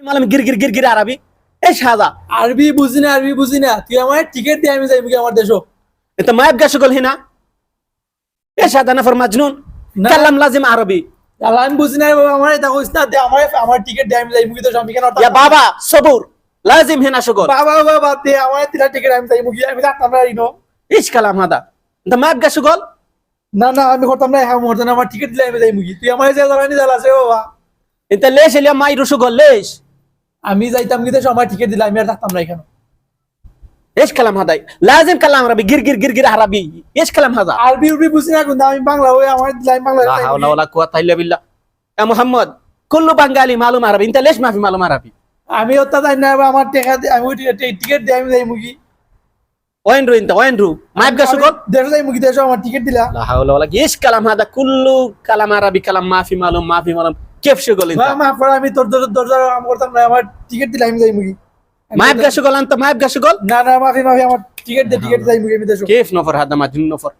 মালুম গির গির গির গির আরবি এই সাদা আরবি বুঝি না তুই আমার টিকিট দিয়ে আমি যাইব কি আমার দেশো انت ما يبقى شغل هنا ايش هذا نفر مجنون না। تكلم لازم عربي আল্লাহ আমি বুঝি না বাবা আমার এটা কইছ না দে আমার টিকিট দিয়ে আমি যাইব কি দেশো আমি কেন يا بابا صبر لازم هنا شغل বাবা বাবা দে আমার তিলা টিকিট আমি যাইব কি আমি থাকতাম না ইনো ايش كلام هذا انت ما يبقى شغل না না আমি করতাম না হ্যাঁ করতাম না আমার টিকিট দিলে আমি যাইব কি তুই আমার যে জানি জ্বালাছে বাবা انت ليش اليوم ما يروح شغل ليش আমি যাইতাম কি দেশো আমার টিকিট দিলে আমি আর থাকতাম না এখানে ايش كلام هذا لازم كلام عربي গির গির গির গির عربي ايش كلام هذا আরবি বুঝি না কিন্তু আমি বাংলা হই আমার দিলে আমি বাংলা لا حول ولا قوة الا بالله يا محمد كله بنغالي معلوم عربي انت ليش ما في معلوم عربي আমি ওটা জানি না আমার টাকা আমি টিকিট দিয়ে আমি যাইব কি وين رو انت وين رو ما يبقى شغل দেশো যাইব কি দেশো আমার টিকিট দিলা لا حول ولا قوة ايش كلام هذا كله كلام عربي كلام ما في معلوم ما في معلوم كيف شغل মা انت মা পড়া আমি তোর দরজা আমি করতাম না আমার টিকিট দিলে আমি যাইব কি ما يبقى شغل انت ما يبقى شغل না না মাফি আমার টিকিট যাইব কি আমি দেশো كيف نفر هذا مجنون نفر